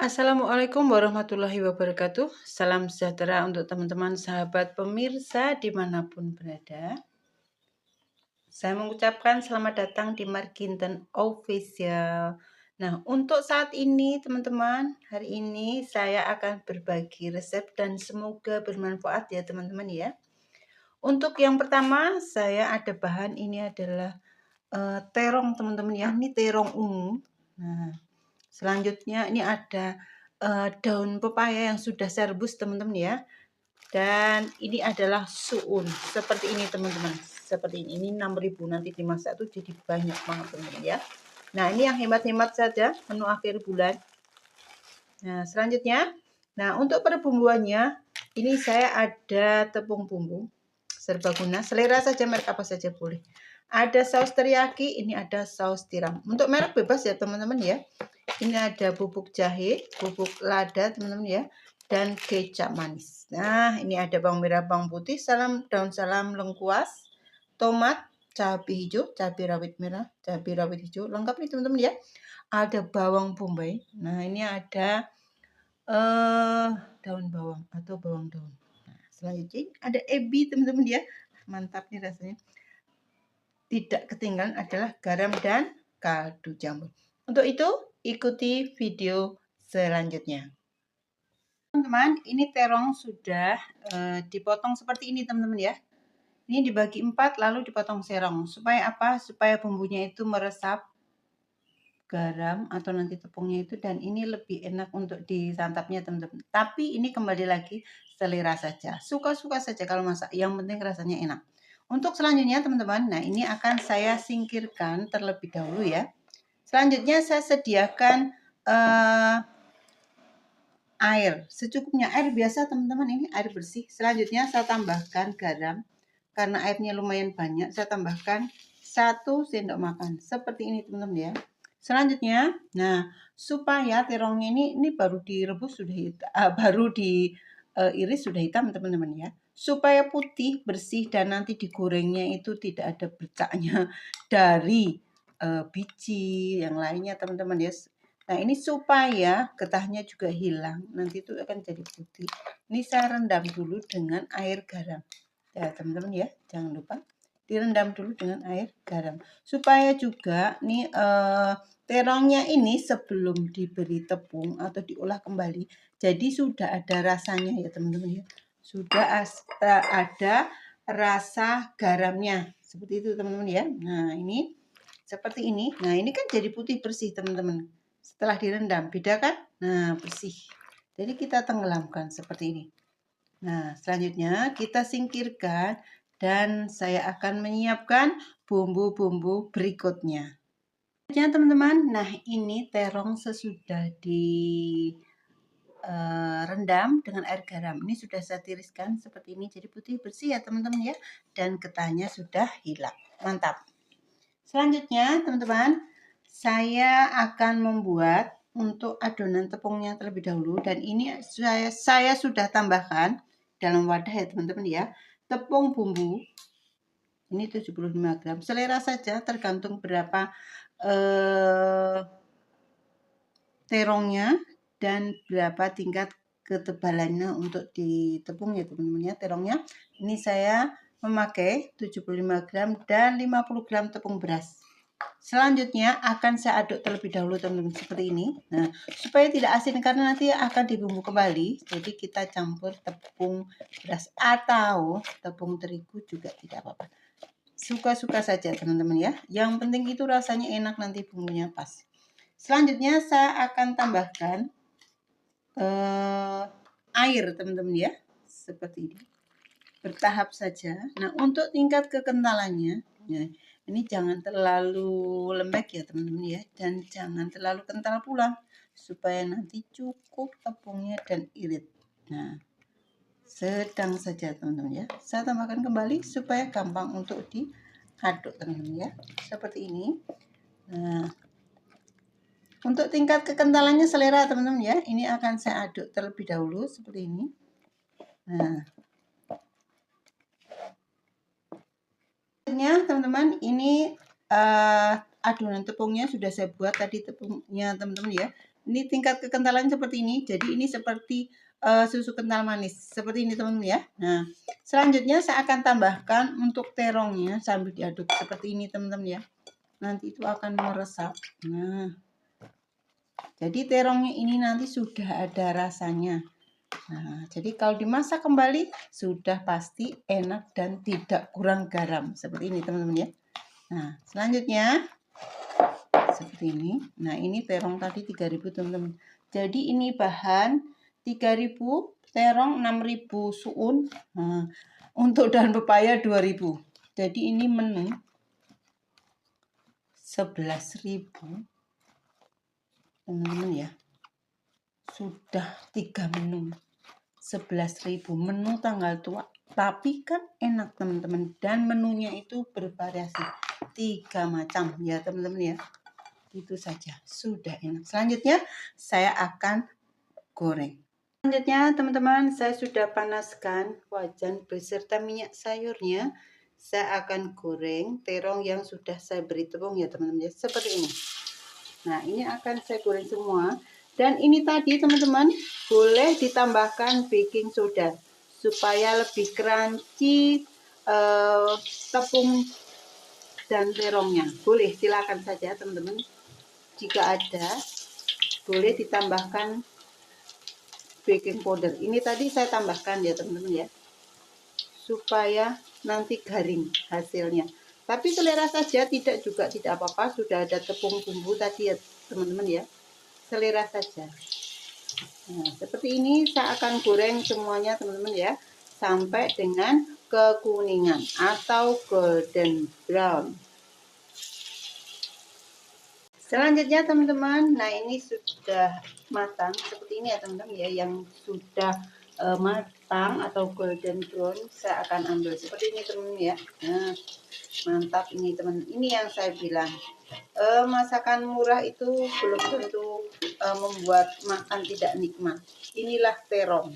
Assalamualaikum warahmatullahi wabarakatuh. Salam sejahtera untuk teman-teman sahabat pemirsa dimanapun berada. Saya mengucapkan selamat datang di Marginten Official. Nah, untuk saat ini teman-teman, hari ini saya akan berbagi resep dan semoga bermanfaat ya teman-teman ya. Untuk yang pertama, saya ada bahan ini adalah terong teman-teman ya. Ini terong ungu. Nah, selanjutnya ini ada daun pepaya yang sudah saya rebus teman-teman ya. Dan ini adalah suun. Seperti ini teman-teman. Seperti ini. Ini 6.000 nanti dimasak tuh jadi banyak banget teman-teman ya. Nah, ini yang hemat-hemat saja menu akhir bulan. Nah, selanjutnya, untuk perbumbuannya ini saya ada tepung bumbu serbaguna, selera saja, merek apa saja boleh. Ada saus teriyaki, ini ada saus tiram. Untuk merek bebas ya teman-teman ya. Ini ada bubuk jahe, bubuk lada teman-teman ya, dan kecap manis. Nah, ini ada bawang merah, bawang putih, daun salam, lengkuas, tomat, cabai hijau, cabai rawit merah, cabai rawit hijau. Lengkap nih teman-teman ya. Ada bawang bombay. Nah, ini ada daun bawang atau bawang daun. Nah, selanjutnya ada ebi teman-teman ya. Mantap nih rasanya. Tidak ketinggalan adalah garam dan kaldu jamur. Untuk itu, ikuti video selanjutnya. Teman-teman, ini terong sudah dipotong seperti ini teman-teman ya. Ini dibagi 4 lalu dipotong serong. Supaya apa? Supaya bumbunya itu meresap garam atau nanti tepungnya itu, dan ini lebih enak untuk disantapnya teman-teman. Tapi ini kembali lagi selera saja. Suka-suka saja kalau masak. Yang penting rasanya enak. Untuk selanjutnya teman-teman, nah ini akan saya singkirkan terlebih dahulu ya. Selanjutnya saya sediakan air secukupnya, air biasa teman-teman, ini air bersih. Selanjutnya saya tambahkan garam, karena airnya lumayan banyak saya tambahkan 1 sendok makan seperti ini teman-teman ya. Selanjutnya, nah supaya terongnya ini baru direbus sudah hitam, baru diiris sudah hitam teman-teman ya, supaya putih bersih dan nanti digorengnya itu tidak ada bercaknya dari biji yang lainnya teman-teman ya. Nah, ini supaya getahnya juga hilang, nanti itu akan jadi putih. Ini saya rendam dulu dengan air garam. Ya, teman-teman ya, jangan lupa direndam dulu dengan air garam. Supaya juga nih terongnya ini sebelum diberi tepung atau diolah kembali, jadi sudah ada rasanya ya teman-teman ya. Sudah ada rasa garamnya. Seperti itu teman-teman ya. Nah, ini seperti ini. Nah, ini kan jadi putih bersih teman-teman. Setelah direndam, beda kan? Nah, bersih. Jadi kita tenggelamkan seperti ini. Nah, selanjutnya kita singkirkan dan saya akan menyiapkan bumbu-bumbu berikutnya. Ya, teman-teman. Nah, ini terong sesudah direndam dengan air garam. Ini sudah saya tiriskan seperti ini, jadi putih bersih ya teman-teman ya. Dan getahnya sudah hilang. Mantap. Selanjutnya, teman-teman, saya akan membuat untuk adonan tepungnya terlebih dahulu, dan ini saya sudah tambahkan dalam wadah ya teman-teman ya. Tepung bumbu ini 75 gram, selera saja tergantung berapa terongnya dan berapa tingkat ketebalannya untuk di tepung ya teman-teman ya. Terongnya ini saya memakai 75 gram dan 50 gram tepung beras. Selanjutnya akan saya aduk terlebih dahulu teman-teman seperti ini. Nah, supaya tidak asin karena nanti akan dibumbu kembali. Jadi kita campur tepung beras atau tepung terigu juga tidak apa-apa. Suka-suka saja teman-teman ya. Yang penting itu rasanya enak, nanti bumbunya pas. Selanjutnya saya akan tambahkan air teman-teman ya. Seperti ini. Bertahap saja. Nah, untuk tingkat kekentalannya, ya, ini jangan terlalu lembek ya teman-teman ya, dan jangan terlalu kental pula, supaya nanti cukup tepungnya dan irit. Nah, sedang saja teman-teman ya. Saya tambahkan kembali supaya gampang untuk diaduk teman-teman ya. Seperti ini. Nah, untuk tingkat kekentalannya selera teman-teman ya. Ini akan saya aduk terlebih dahulu seperti ini. Nah, teman-teman, ini adonan tepungnya sudah saya buat tadi tepungnya teman-teman ya. Ini tingkat kekentalannya seperti ini. Jadi ini seperti susu kental manis. Seperti ini teman-teman ya. Nah, selanjutnya saya akan tambahkan untuk terongnya sambil diaduk seperti ini teman-teman ya. Nanti itu akan meresap. Nah, jadi terongnya ini nanti sudah ada rasanya. Nah, jadi kalau dimasak kembali sudah pasti enak dan tidak kurang garam. Seperti ini teman-teman ya. Nah, selanjutnya seperti ini. Nah, ini terong tadi 3.000 teman-teman. Jadi ini bahan 3.000, terong 6.000 suun. Nah, untuk daun pepaya 2.000. Jadi ini menu 11.000 teman-teman ya. Sudah 3 menu 11.000 menu tanggal tua, tapi kan enak teman-teman, dan menunya itu bervariasi 3 macam ya teman-teman ya. Itu saja sudah enak. Selanjutnya saya akan goreng. Selanjutnya teman-teman, saya sudah panaskan wajan beserta minyak sayurnya. Saya akan goreng terong yang sudah saya beri tepung ya teman-teman ya, seperti ini. Nah, ini akan saya goreng semua. Dan ini tadi teman-teman boleh ditambahkan baking soda supaya lebih crunchy tepung dan terongnya. Boleh, silakan saja teman-teman. Jika ada, boleh ditambahkan baking powder. Ini tadi saya tambahkan ya teman-teman ya, supaya nanti garing hasilnya. Tapi selera saja, tidak apa-apa. Sudah ada tepung bumbu tadi ya teman-teman ya. Selera saja. Nah, seperti ini saya akan goreng semuanya teman-teman ya, sampai dengan kekuningan atau golden brown. Selanjutnya teman-teman, nah ini sudah matang seperti ini ya teman-teman ya, yang sudah matang atau golden brown saya akan ambil seperti ini teman-teman ya. Nah, mantap ini teman, ini yang saya bilang masakan murah itu belum tentu membuat makan tidak nikmat. Inilah terong,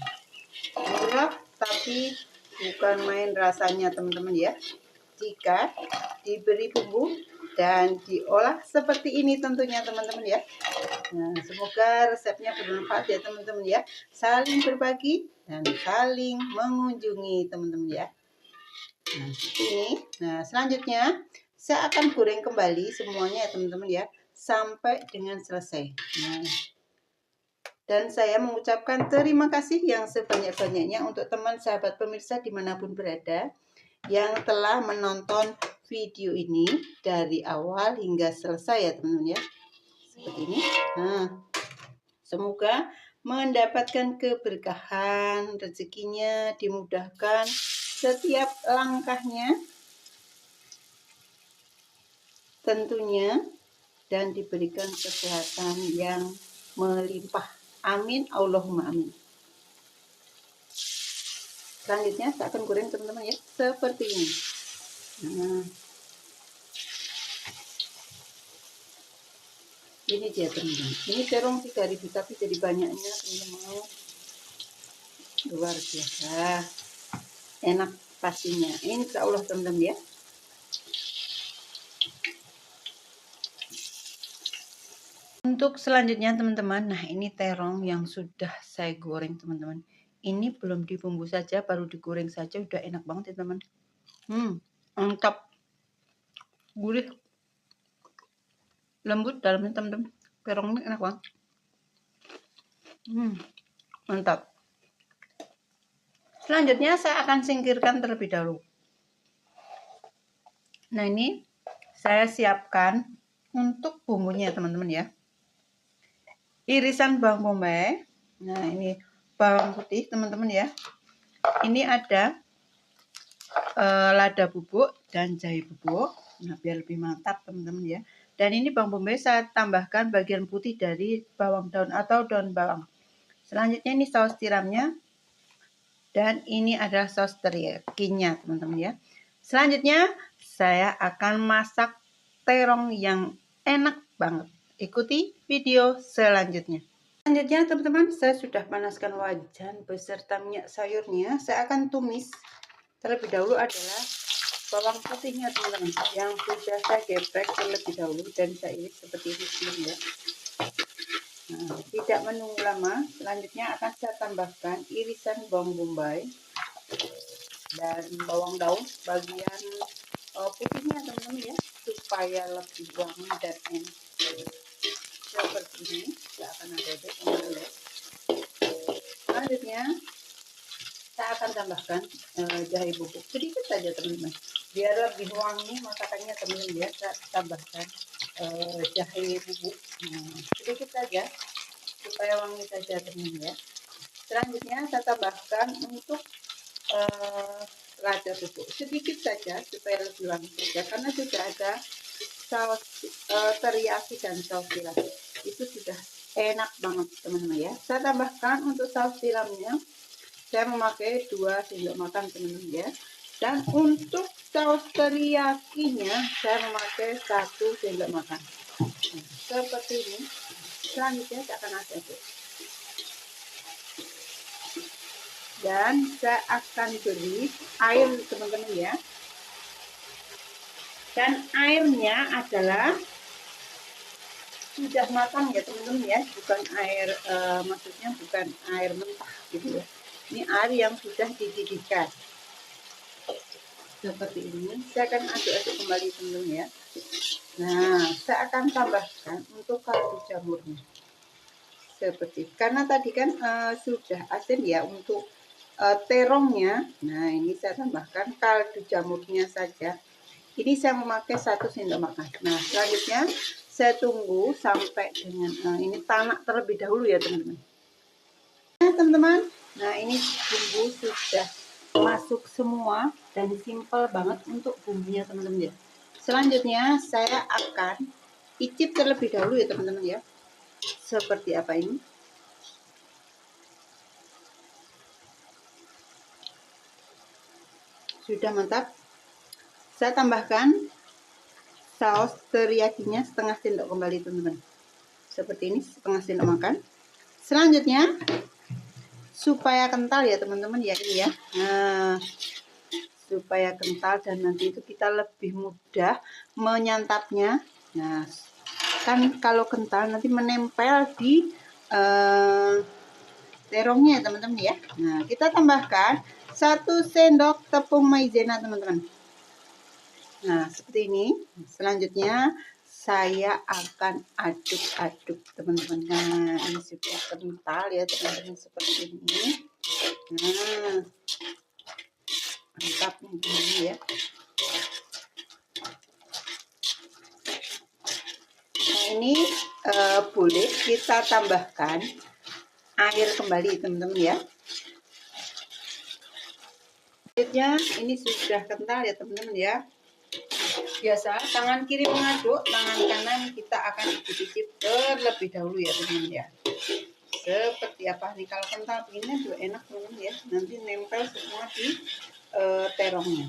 murah tapi bukan main rasanya teman-teman ya, jika diberi bumbu dan diolah seperti ini tentunya teman-teman ya. Nah, semoga resepnya bermanfaat ya teman-teman ya. Saling berbagi dan saling mengunjungi teman-teman ya. Nah, seperti ini. Nah, selanjutnya saya akan goreng kembali semuanya ya teman-teman ya, sampai dengan selesai. Nah, dan saya mengucapkan terima kasih yang sebanyak-banyaknya untuk teman sahabat pemirsa dimanapun berada yang telah menonton video ini dari awal hingga selesai ya teman-teman ya, seperti ini. Nah, semoga mendapatkan keberkahan, rezekinya dimudahkan setiap langkahnya tentunya, dan diberikan kesehatan yang melimpah. Amin, Allahumma amin. Selanjutnya saya akan goreng teman-teman ya, seperti ini. Nah, ini dia teman-teman. Ini terong 3.000 tapi jadi banyaknya teman-teman. Luar biasa. Enak pastinya. Insya Allah teman-teman ya. Untuk selanjutnya teman-teman, nah ini terong yang sudah saya goreng teman-teman. Ini belum dibumbu saja, baru digoreng saja udah enak banget ya teman. Mantap. Gurih. Lembut dalamnya teman-teman. Terongnya enak banget. Mantap. Selanjutnya saya akan singkirkan terlebih dahulu. Nah, ini saya siapkan untuk bumbunya teman-teman ya. Irisan bawang bombay. Nah, ini bawang putih teman-teman ya. Ini ada lada bubuk dan jahe bubuk. Nah, biar lebih mantap teman-teman ya. Dan ini bawang bombay saya tambahkan bagian putih dari bawang daun atau daun bawang. Selanjutnya ini saus tiramnya. Dan ini adalah saus teriyakinya teman-teman ya. Selanjutnya saya akan masak terong yang enak banget. Ikuti video selanjutnya. Selanjutnya teman-teman, saya sudah panaskan wajan beserta minyak sayurnya. Saya akan tumis. Terlebih dahulu adalah bawang putihnya teman-teman, yang sudah saya geprek terlebih dahulu dan saya iris seperti ini ya. Nah, tidak menunggu lama, selanjutnya akan saya tambahkan irisan bawang bombay dan bawang daun bagian putihnya teman-teman ya, supaya lebih wangi dan enak. Seperti ini, saya akan aduk teman-teman ya. Selanjutnya saya akan tambahkan jahe bubuk sedikit saja teman-teman, biar lebih wangi masakannya teman-teman ya. Saya tambahkan jahe bubuk sedikit saja supaya wangi saja teman-teman ya. Selanjutnya saya tambahkan untuk lada bubuk sedikit saja supaya lebih wangi saja, karena sudah ada saus teriyaki dan saus tiram, itu sudah enak banget teman-teman ya. Saya tambahkan untuk saus tiramnya, saya memakai 2 sendok makan teman-teman ya. Dan untuk saus teriyakinya saya memakai 1 sendok makan. Nah, seperti ini. Selanjutnya saya akan aduk. Dan saya akan beri air teman-teman ya. Dan airnya adalah sudah matang ya teman-teman ya, bukan air maksudnya bukan air mentah gitu ya. Ini air yang sudah dididihkan. Seperti ini, saya akan aduk-aduk kembali teman-teman ya. Nah, saya akan tambahkan untuk kaldu jamurnya. Seperti, karena tadi kan sudah asin ya untuk terongnya. Nah, ini saya tambahkan kaldu jamurnya saja. Ini saya memakai 1 sendok makan. Nah, selanjutnya saya tunggu sampai dengan ini tanak terlebih dahulu ya teman-teman. Nah teman-teman, nah ini bumbu sudah masuk semua dan simple banget untuk bumbunya teman-teman ya. Selanjutnya saya akan icip terlebih dahulu ya teman-teman ya, seperti apa ini. Sudah mantap. Saya tambahkan saus teriyakinya setengah sendok kembali teman-teman, seperti ini, setengah sendok makan. Selanjutnya supaya kental ya teman-teman ya ini ya. Nah, supaya kental dan nanti itu kita lebih mudah menyantapnya. Nah, kan kalau kental nanti menempel di terongnya teman-teman ya. Nah, kita tambahkan 1 sendok tepung maizena teman-teman. Nah, seperti ini. Selanjutnya saya akan aduk-aduk teman-teman. Nah, ini sudah kental ya teman-teman, seperti ini. Nah, mantap ini ya. Nah, ini boleh kita tambahkan air kembali teman-teman ya. Selanjutnya ini sudah kental ya teman-teman ya. Biasa tangan kiri mengaduk, tangan kanan kita akan icip-icip terlebih dahulu ya teman-teman ya. Seperti apa nih, kalau kental begini juga enak teman-teman ya, nanti nempel semua di terongnya.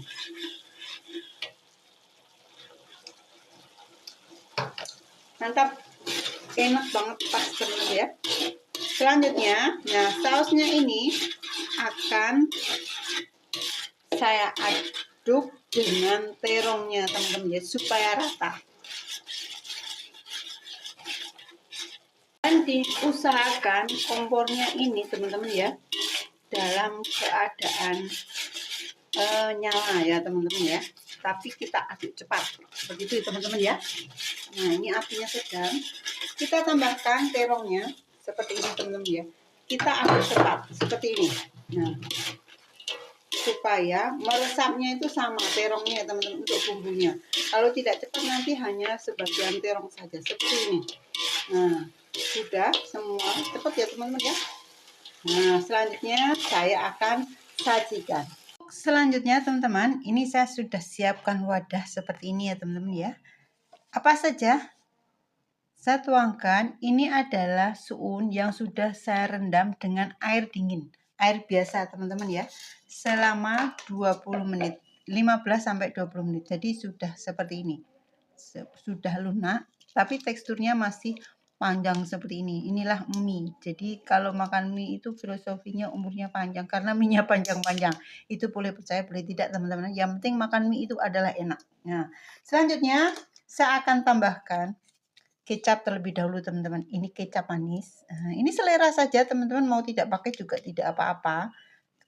Mantap, enak banget, pas teman-teman ya. Selanjutnya, nah sausnya ini akan saya aduk dengan terongnya teman-teman ya, supaya rata. Dan diusahakan kompornya ini teman-teman ya dalam keadaan nyala ya teman-teman ya, tapi kita aduk cepat begitu teman-teman ya. Nah, ini apinya sedang, kita tambahkan terongnya seperti ini teman-teman ya, kita aduk cepat seperti ini. Nah, supaya meresapnya itu sama terongnya teman-teman untuk bumbunya. Kalau tidak cepat nanti hanya sebagian terong saja seperti ini. Nah, sudah semua cepat ya teman-teman ya. Nah, selanjutnya saya akan sajikan. Selanjutnya teman-teman, ini saya sudah siapkan wadah seperti ini ya teman-teman ya. Apa saja saya tuangkan, ini adalah suun yang sudah saya rendam dengan air dingin, air biasa teman-teman ya, selama 20 menit, 15-20 menit. Jadi sudah seperti ini, sudah lunak, tapi teksturnya masih panjang seperti ini. Inilah mie. Jadi kalau makan mie itu filosofinya umurnya panjang, karena mie-nya panjang-panjang. Itu boleh percaya boleh tidak teman-teman, yang penting makan mie itu adalah enak. Nah, selanjutnya saya akan tambahkan kecap terlebih dahulu teman-teman. Ini kecap manis. Ini selera saja teman-teman, mau tidak pakai juga tidak apa-apa.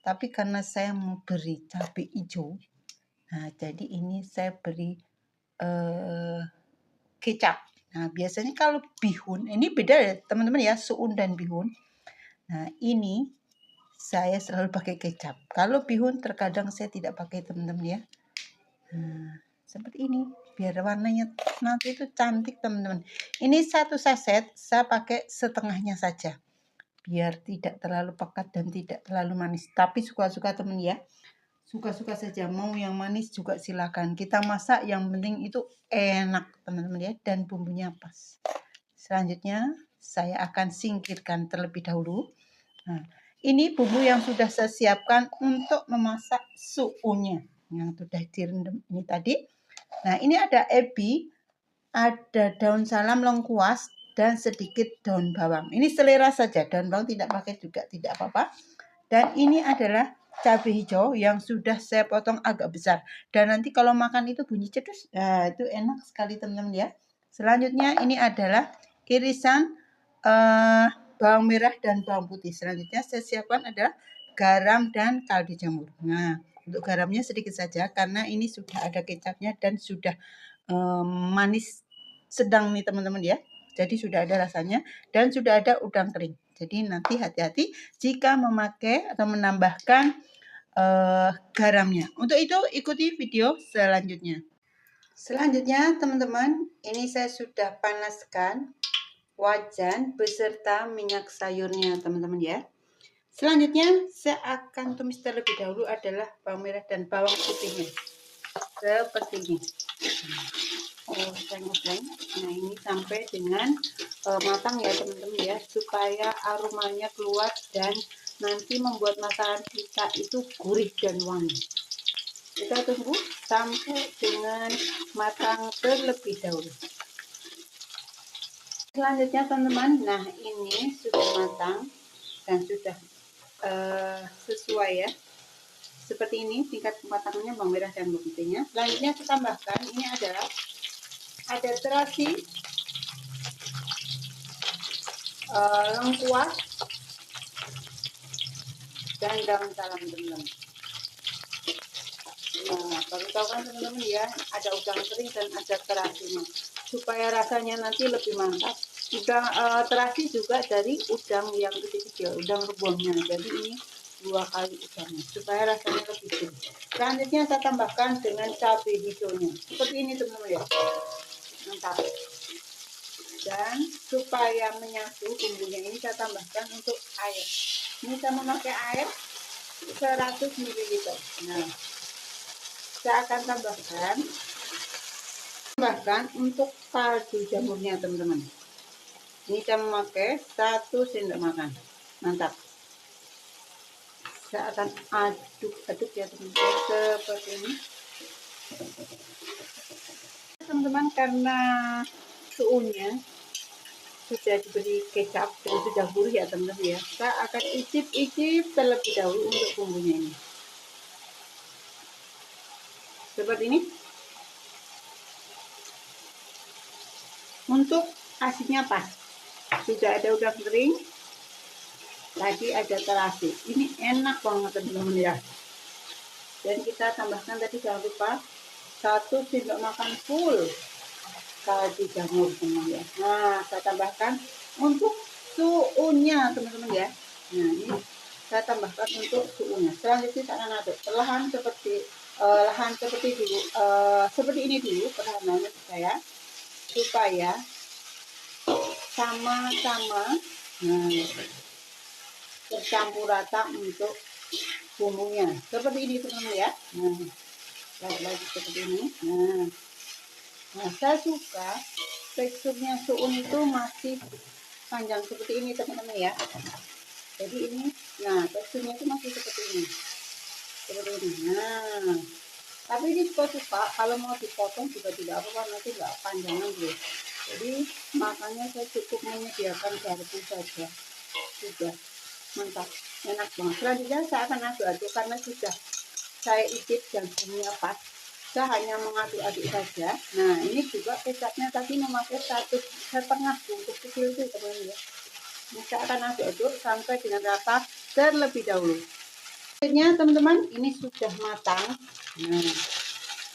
Tapi karena saya mau beri cabai hijau, nah jadi ini saya beri kecap. Nah biasanya kalau bihun, ini beda ya teman-teman ya, suun dan bihun. Nah ini saya selalu pakai kecap. Kalau bihun terkadang saya tidak pakai teman-teman ya. Nah, seperti ini biar warnanya nanti itu cantik teman-teman. Ini 1 saset saya pakai setengahnya saja biar tidak terlalu pekat dan tidak terlalu manis, tapi suka-suka teman ya, suka-suka saja, mau yang manis juga silakan. Kita masak yang penting itu enak teman-teman ya, dan bumbunya pas. Selanjutnya saya akan singkirkan terlebih dahulu. Nah, ini bumbu yang sudah saya siapkan untuk memasak suunya yang sudah direndam ini tadi. Nah, ini ada ebi, ada daun salam, lengkuas, dan sedikit daun bawang. Ini selera saja, daun bawang tidak pakai juga tidak apa-apa. Dan ini adalah cabai hijau yang sudah saya potong agak besar. Dan nanti kalau makan itu bunyi cedus, nah itu enak sekali teman-teman ya. Selanjutnya ini adalah irisan bawang merah dan bawang putih. Selanjutnya saya siapkan adalah garam dan kaldu jamur. Nah, untuk garamnya sedikit saja karena ini sudah ada kecapnya dan sudah manis sedang nih teman-teman ya. Jadi sudah ada rasanya dan sudah ada udang kering. Jadi nanti hati-hati jika memakai atau menambahkan garamnya. Untuk itu ikuti video selanjutnya. Selanjutnya teman-teman, ini saya sudah panaskan wajan beserta minyak sayurnya teman-teman ya. Selanjutnya saya akan tumis terlebih dahulu adalah bawang merah dan bawang putihnya. Seperti ini. Saya ngoseng. Nah ini sampai dengan matang ya teman-teman ya, supaya aromanya keluar dan nanti membuat masakan kita itu gurih dan wangi. Kita tunggu sampai dengan matang terlebih dahulu. Selanjutnya teman-teman, nah ini sudah matang dan sudah sesuai ya. Seperti ini tingkat kematangannya bawang merah dan bawang putihnya. Selanjutnya kita tambahkan ini adalah ada terasi, lengkuas, dan daun salam teman-teman. Nah, baru tahu kan teman-teman ya, ada udang kering dan ada terasinya. Supaya rasanya nanti lebih mantap. Udang terasi juga dari udang yang kecil-kecil, udang rebungnya. Jadi ini 2 kali udangnya supaya rasanya lebih gurih. Selanjutnya saya tambahkan dengan cabai hijaunya. Seperti ini teman-teman ya. Mantap. Dan supaya menyatu bumbunya ini saya tambahkan untuk air. Ini saya memakai air 100 ml. Nah, saya akan tambahkan untuk kaldu jamurnya teman-teman. Ini saya memakai 1 sendok makan. Mantap. Saya akan aduk-aduk ya teman-teman seperti ini. Teman-teman, karena suunya sudah diberi kecap dan sudah gurih ya teman-teman ya, saya akan icip-icip terlebih dahulu untuk bumbunya ini. Seperti ini. Untuk asinnya pas, sudah ada udang kering, tadi ada terasi. Ini enak banget teman-teman ya. Dan kita tambahkan tadi jangan lupa 1 sendok makan full kaldu jamur teman-teman ya. Nah, saya tambahkan untuk suunya teman-teman ya. Nah, ini saya tambahkan untuk suunya. Selanjutnya saya akan aduk perlahan seperti dulu, seperti ini dulu perlahan saya, supaya sama-sama bercampur rata untuk bumbunya. Seperti ini teman-teman ya. Nah, lagi seperti ini. Nah, saya suka teksturnya suun itu masih panjang seperti ini teman-teman ya. Jadi ini, nah teksturnya itu masih seperti ini. Seperti ini. Nah, tapi ini suka-suka, kalau mau dipotong juga tidak apa-apa, nanti nggak panjangan dulu. Jadi makanya saya cukup menyediakan garpu saja. Sudah mantap, enak banget. Selanjutnya saya akan aduk-aduk karena sudah saya icip dan bumbunya pas. Saya hanya mengaduk-aduk saja. Nah, ini juga kecapnya tadi memakai 1,5 bungkus kecil itu teman-teman ya. Ini saya akan aduk-aduk sampai dengan rata terlebih dahulu. Akhirnya teman-teman ini sudah matang. Nah,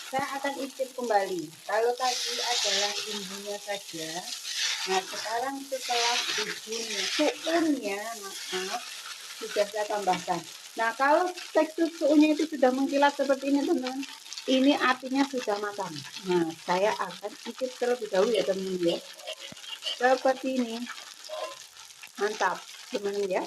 saya akan icip kembali. Kalau tadi adalah bumbunya saja. Nah, sekarang setelah bumbunya, suunnya, maaf, sudah saya tambahkan. Nah, kalau tekstur suunya itu sudah mengkilat seperti ini teman-teman, ini artinya sudah matang. Nah, saya akan icip terlebih dahulu ya teman-teman ya. Seperti ini. Mantap teman-teman ya.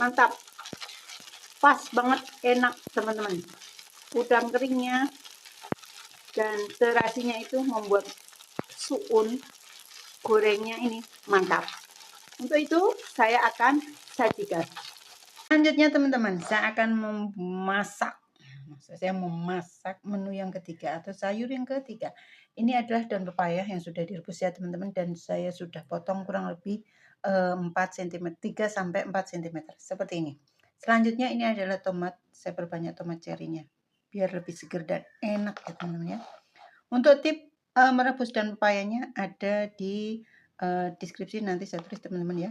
Mantap. Pas banget, enak teman-teman. Udang keringnya dan terasinya itu membuat suun gorengnya ini mantap. Untuk itu saya akan sajikan. Selanjutnya teman-teman, saya akan memasak menu yang ketiga atau sayur yang ketiga. Ini adalah daun pepaya yang sudah direbus ya teman-teman, dan saya sudah potong kurang lebih 4 cm, 3 sampai 4 cm seperti ini. Selanjutnya ini adalah tomat, saya perbanyak tomat cerinya biar lebih segar dan enak ya teman-teman ya. Untuk tip merebus daun pepayanya ada di deskripsi, nanti saya tulis teman-teman ya.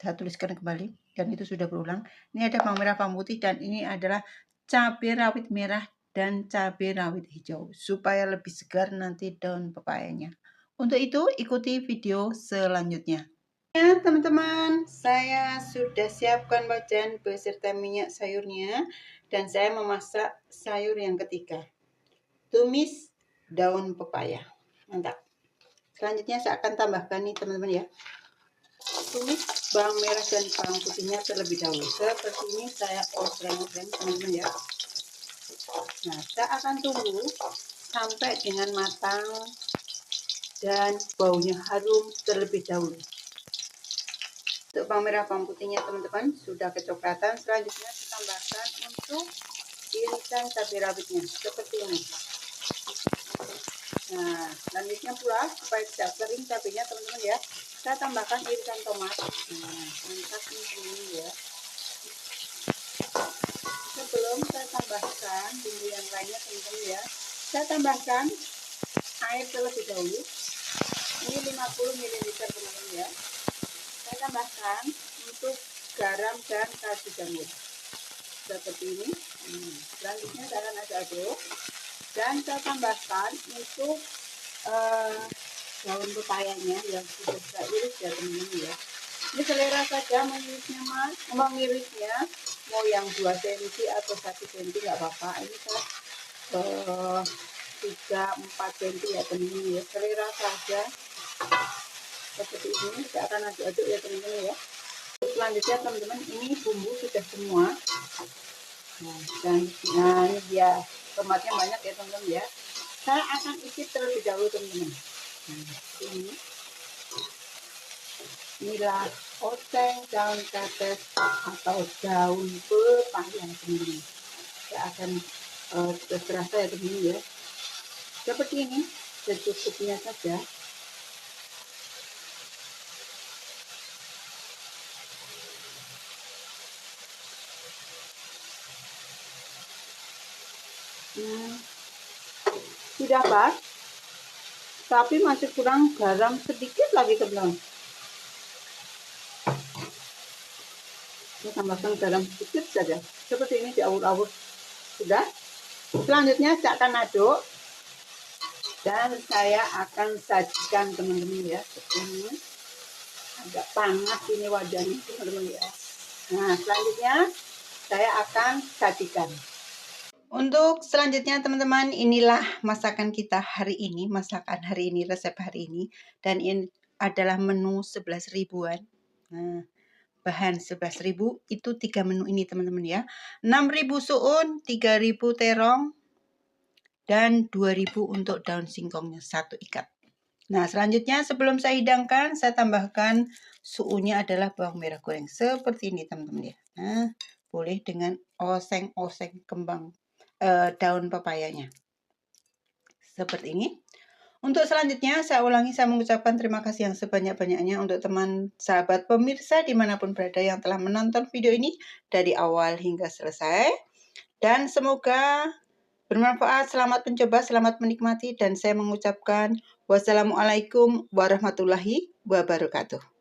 Saya tuliskan kembali dan itu sudah berulang. Ini ada bawang merah, bawang putih, dan ini adalah cabai rawit merah dan cabai rawit hijau supaya lebih segar nanti daun pepayanya. Untuk itu ikuti video selanjutnya. Ya teman-teman, saya sudah siapkan wajan beserta minyak sayurnya dan saya memasak sayur yang ketiga. Tumis daun pepaya. Mantap. Selanjutnya saya akan tambahkan nih teman-teman ya. Tumis bawang merah dan bawang putihnya terlebih dahulu. Seperti ini saya osreng-osreng teman-teman ya. Nah, saya akan tunggu sampai dengan matang dan baunya harum terlebih dahulu. Untuk bawang merah bawang putihnya teman-teman sudah kecoklatan. Selanjutnya ditambahkan untuk irisan cabai rawitnya seperti ini. Nah, selanjutnya pula supaya tidak kering cabenya teman-teman ya, saya tambahkan irisan tomat. Nah, mantap nih teman-teman ya. Sebelum saya tambahkan bumbu yang lainnya teman-teman ya, saya tambahkan air terlebih dahulu. Ini 50 ml teman-teman ya. Saya tambahkan untuk garam dan kaldu jamur seperti ini. Selanjutnya saya akan aduk-aduk dan saya tambahkan untuk daun pepayanya yang sudah saya iris ya teman-teman ya. Ini selera saja mengirisnya mas, mengirisnya mau yang 2 cm atau 1 cm nggak apa-apa. Ini saya 3-4 cm ya teman-teman ya, selera saja. Seperti ini saya akan aduk-aduk ya teman-teman ya. Selanjutnya teman-teman, ini bumbu sudah semua. Nah ini dia, tomatnya banyak ya teman-teman ya. Saya akan icip terlebih dahulu teman-teman. Ini inilah oseng daun kates atau daun pepaya teman-teman. Saya akan terasa ya teman-teman ya. Seperti ini, secukupnya saja. Sudah pas, tapi masih kurang garam sedikit lagi teman-teman. Saya tambahkan garam sedikit saja, seperti ini diawur-awur. Sudah. Selanjutnya saya akan aduk dan saya akan sajikan teman-teman ya. Ini agak panas ini wadahnya teman-teman ya. Nah selanjutnya saya akan sajikan. Untuk selanjutnya teman-teman, inilah masakan kita hari ini, masakan hari ini, resep hari ini, dan ini adalah menu 11 ribuan. Nah, bahan 11.000 itu 3 menu ini teman-teman ya. 6.000 suun, 3.000 terong, dan 2.000 untuk daun singkongnya 1 ikat. Nah selanjutnya sebelum saya hidangkan, saya tambahkan suunya adalah bawang merah goreng seperti ini teman-teman ya. Nah boleh dengan oseng-oseng kembang daun pepayanya seperti ini. Untuk selanjutnya, saya ulangi, saya mengucapkan terima kasih yang sebanyak-banyaknya untuk teman sahabat pemirsa dimanapun berada yang telah menonton video ini dari awal hingga selesai. Dan semoga bermanfaat, selamat mencoba, selamat menikmati, dan saya mengucapkan wassalamualaikum warahmatullahi wabarakatuh.